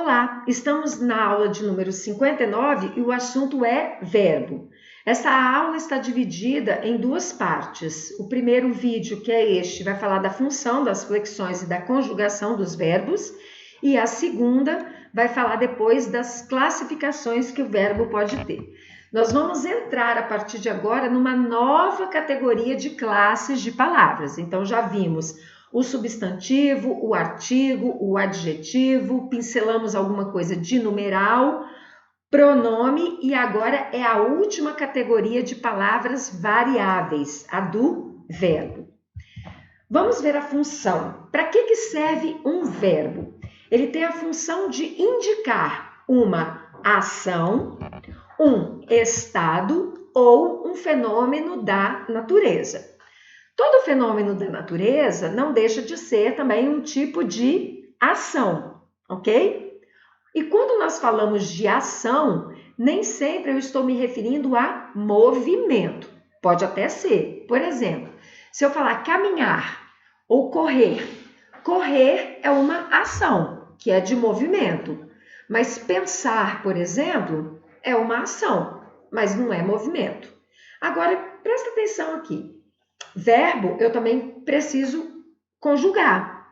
Olá, estamos na aula de número 59 e o assunto é verbo. Essa aula está dividida em duas partes. O primeiro vídeo, que é este, vai falar da função, das flexões e da conjugação dos verbos. E a segunda vai falar depois das classificações que o verbo pode ter. Nós vamos entrar a partir de agora numa nova categoria de classes de palavras. Então já vimos o substantivo, o artigo, o adjetivo, pincelamos alguma coisa de numeral, pronome e agora é a última categoria de palavras variáveis, a do verbo. Vamos ver a função. Para que serve um verbo? Ele tem a função de indicar uma ação, um estado ou um fenômeno da natureza. Todo fenômeno da natureza não deixa de ser também um tipo de ação, ok? E quando nós falamos de ação, nem sempre eu estou me referindo a movimento. Pode até ser. Por exemplo, se eu falar caminhar ou correr, correr é uma ação, que é de movimento. Mas pensar, por exemplo, é uma ação, mas não é movimento. Agora, presta atenção aqui. Verbo, eu também preciso conjugar.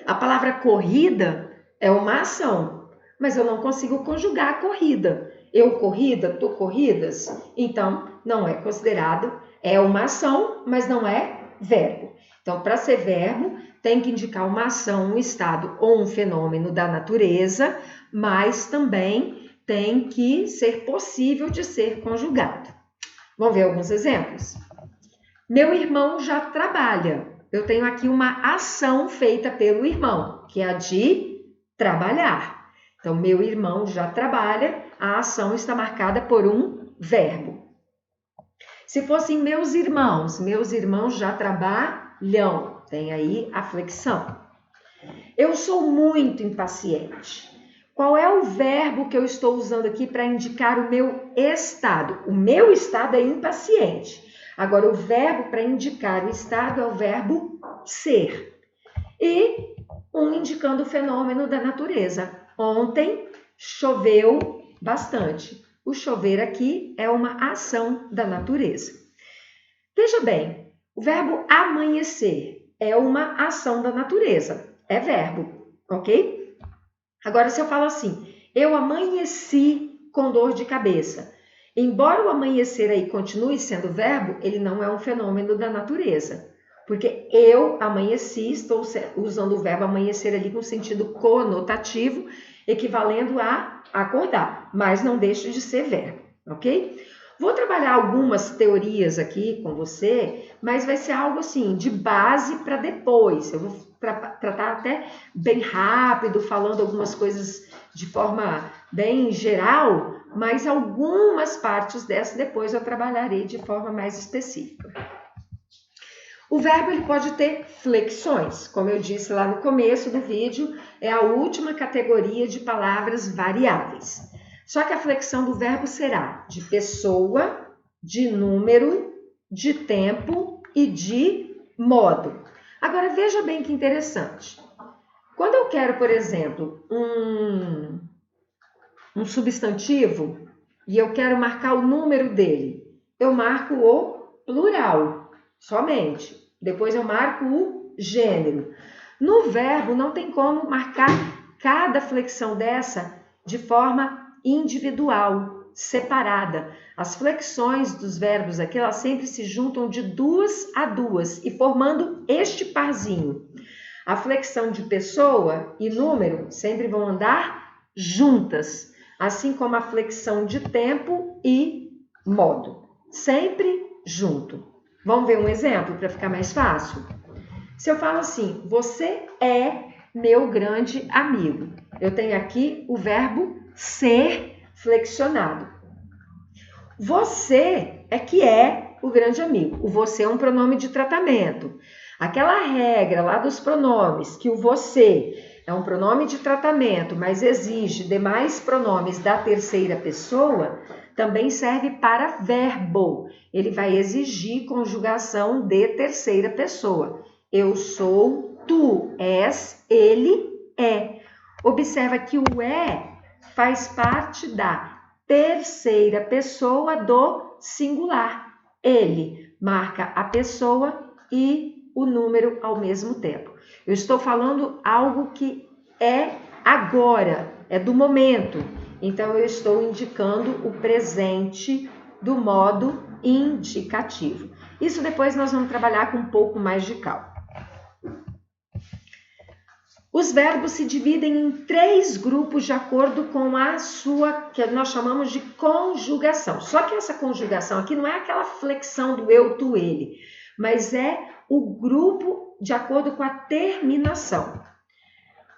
A palavra corrida é uma ação, mas eu não consigo conjugar a corrida. Eu corrida, tu corridas, então não é considerado, é uma ação, mas não é verbo. Então, para ser verbo, tem que indicar uma ação, um estado ou um fenômeno da natureza, mas também tem que ser possível de ser conjugado. Vamos ver alguns exemplos? Meu irmão já trabalha. Eu tenho aqui uma ação feita pelo irmão, que é a de trabalhar. Então, meu irmão já trabalha, a ação está marcada por um verbo. Se fossem meus irmãos já trabalham. Tem aí a flexão. Eu sou muito impaciente. Qual é o verbo que eu estou usando aqui para indicar o meu estado? O meu estado é impaciente. Agora, o verbo para indicar o estado é o verbo ser. E um indicando o fenômeno da natureza. Ontem choveu bastante. O chover aqui é uma ação da natureza. Veja bem, o verbo amanhecer é uma ação da natureza. É verbo, ok? Agora, se eu falo assim, eu amanheci com dor de cabeça. Embora o amanhecer aí continue sendo verbo, ele não é um fenômeno da natureza. Porque eu amanheci, estou usando o verbo amanhecer ali com sentido conotativo, equivalendo a acordar, mas não deixa de ser verbo, ok? Vou trabalhar algumas teorias aqui com você, mas vai ser algo assim, de base para depois. Eu vou tratar até bem rápido, falando algumas coisas de forma bem geral, mas algumas partes dessa depois eu trabalharei de forma mais específica. O verbo ele pode ter flexões, como eu disse lá no começo do vídeo, é a última categoria de palavras variáveis. Só que a flexão do verbo será de pessoa, de número, de tempo e de modo. Agora veja bem que interessante. Quando eu quero, por exemplo, um substantivo e eu quero marcar o número dele, eu marco o plural somente. Depois eu marco o gênero. No verbo não tem como marcar cada flexão dessa de forma individual, separada. As flexões dos verbos aqui, elas sempre se juntam de duas a duas e formando este parzinho. A flexão de pessoa e número sempre vão andar juntas, assim como a flexão de tempo e modo, sempre junto. Vamos ver um exemplo para ficar mais fácil? Se eu falo assim, você é meu grande amigo. Eu tenho aqui o verbo ser flexionado. Você é que é o grande amigo. O você é um pronome de tratamento. Aquela regra lá dos pronomes, que o você é um pronome de tratamento, mas exige demais pronomes da terceira pessoa, também serve para verbo. Ele vai exigir conjugação de terceira pessoa. Eu sou, tu és, ele é. Observa que o é faz parte da terceira pessoa do singular. Ele marca a pessoa e o número ao mesmo tempo. Eu estou falando algo que é agora, é do momento. Então, eu estou indicando o presente do modo indicativo. Isso depois nós vamos trabalhar com um pouco mais de calma. Os verbos se dividem em 3 grupos de acordo com a sua, que nós chamamos de conjugação. Só que essa conjugação aqui não é aquela flexão do eu, tu, ele, mas é o grupo de acordo com a terminação.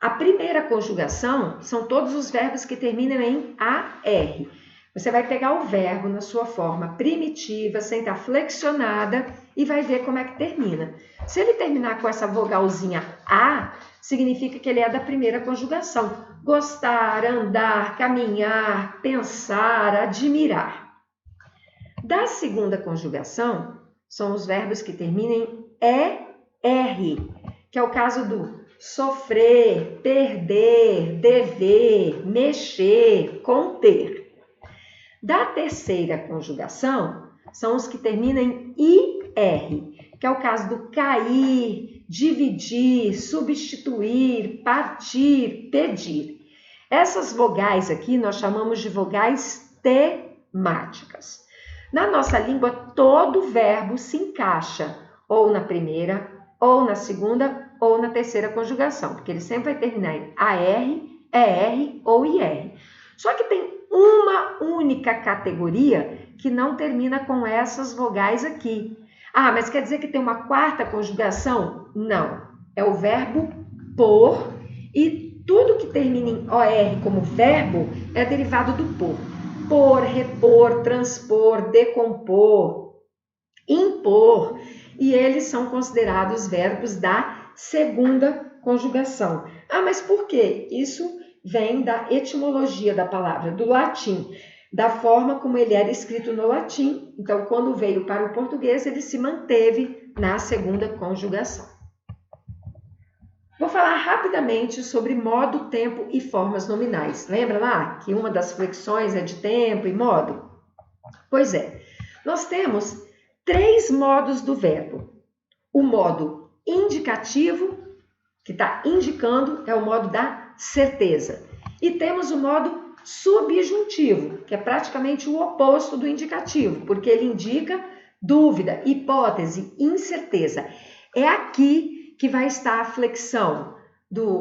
A primeira conjugação são todos os verbos que terminam em AR. Você vai pegar o verbo na sua forma primitiva, sem estar flexionada, e vai ver como é que termina. Se ele terminar com essa vogalzinha A, significa que ele é da primeira conjugação. Gostar, andar, caminhar, pensar, admirar. Da segunda conjugação, são os verbos que terminam em ER, que é o caso do sofrer, perder, dever, mexer, conter. Da terceira conjugação, são os que terminam em IR, que é o caso do cair, dividir, substituir, partir, pedir. Essas vogais aqui nós chamamos de vogais temáticas. Na nossa língua, todo verbo se encaixa ou na primeira, ou na segunda, ou na terceira conjugação, porque ele sempre vai terminar em AR, ER ou IR. Só que tem uma única categoria que não termina com essas vogais aqui. Ah, mas quer dizer que tem uma quarta conjugação? Não. É o verbo por, e tudo que termina em OR como verbo é derivado do por. Por, repor, transpor, decompor, impor. E eles são considerados verbos da segunda conjugação. Ah, mas por quê? Isso vem da etimologia da palavra, do latim, da forma como ele era escrito no latim. Então, quando veio para o português, ele se manteve na segunda conjugação. Vou falar rapidamente sobre modo, tempo e formas nominais. Lembra lá que uma das flexões é de tempo e modo? Pois é, nós temos 3 modos do verbo. O modo indicativo, que está indicando, é o modo da certeza. E temos o modo subjuntivo, que é praticamente o oposto do indicativo, porque ele indica dúvida, hipótese, incerteza. É aqui que vai estar a flexão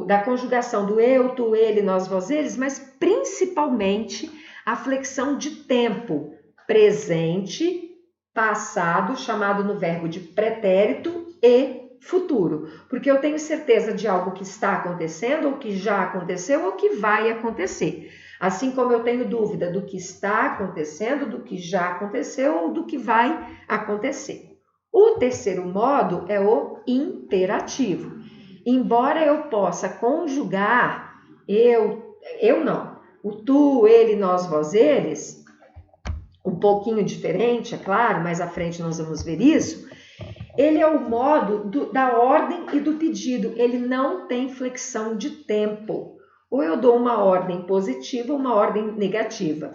da conjugação do eu, tu, ele, nós, vós, eles, mas principalmente a flexão de tempo, presente, passado, chamado no verbo de pretérito, e futuro, porque eu tenho certeza de algo que está acontecendo, ou que já aconteceu, ou que vai acontecer. Assim como eu tenho dúvida do que está acontecendo, do que já aconteceu, ou do que vai acontecer. O terceiro modo é o imperativo. Embora eu possa conjugar eu não, o tu, ele, nós, vós, eles, um pouquinho diferente, é claro, mais à frente nós vamos ver isso. Ele é o modo da ordem e do pedido. Ele não tem flexão de tempo. Ou eu dou uma ordem positiva ou uma ordem negativa.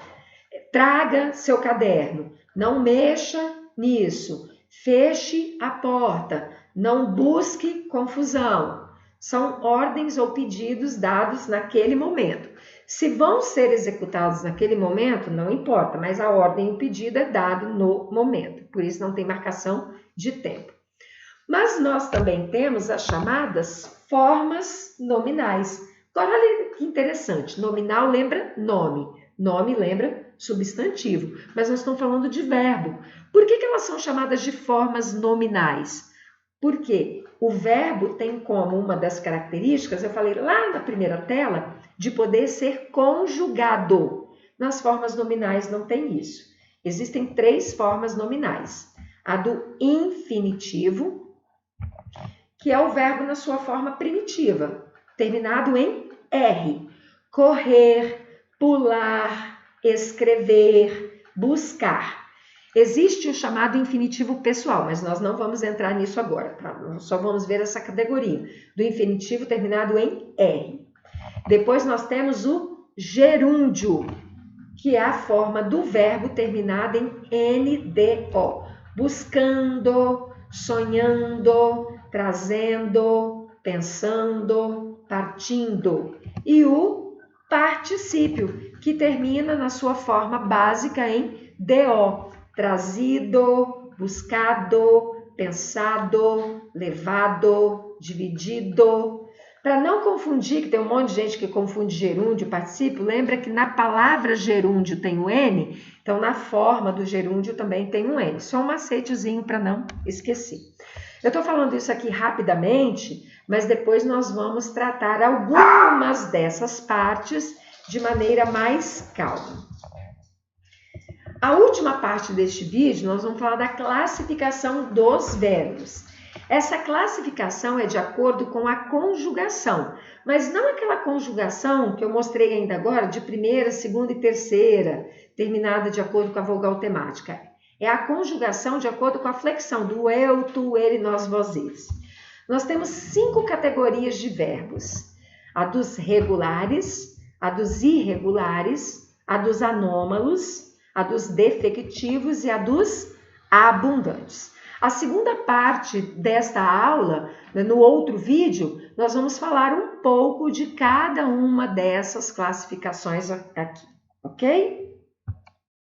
Traga seu caderno. Não mexa nisso. Feche a porta. Não busque confusão. São ordens ou pedidos dados naquele momento. Se vão ser executados naquele momento, não importa, mas a ordem e o pedido é dado no momento. Por isso não tem marcação de tempo. Mas nós também temos as chamadas formas nominais. Agora, olha que interessante. Nominal lembra nome. Nome lembra substantivo. Mas nós estamos falando de verbo. Por que elas são chamadas de formas nominais? Porque o verbo tem como uma das características, eu falei lá na primeira tela, de poder ser conjugado. Nas formas nominais não tem isso. Existem 3 formas nominais. A do infinitivo, que é o verbo na sua forma primitiva, terminado em R. Correr, pular, escrever, buscar. Existe o chamado infinitivo pessoal, mas nós não vamos entrar nisso agora, tá? Nós só vamos ver essa categoria do infinitivo terminado em R. Depois nós temos o gerúndio, que é a forma do verbo terminada em NDO. Buscando, sonhando, trazendo, pensando, partindo. E o particípio, que termina na sua forma básica em DO. Trazido, buscado, pensado, levado, dividido. Para não confundir, que tem um monte de gente que confunde gerúndio e particípio, lembra que na palavra gerúndio tem o N, então na forma do gerúndio também tem um N. Só um macetezinho para não esquecer. Eu estou falando isso aqui rapidamente, mas depois nós vamos tratar algumas dessas partes de maneira mais calma. A última parte deste vídeo, nós vamos falar da classificação dos verbos. Essa classificação é de acordo com a conjugação, mas não aquela conjugação que eu mostrei ainda agora, de primeira, segunda e terceira, terminada de acordo com a vogal temática. É a conjugação de acordo com a flexão do eu, tu, ele, nós, vós, eles. Nós temos 5 categorias de verbos: a dos regulares, a dos irregulares, a dos anômalos, a dos defectivos e a dos abundantes. A segunda parte desta aula, no outro vídeo, nós vamos falar um pouco de cada uma dessas classificações aqui, ok?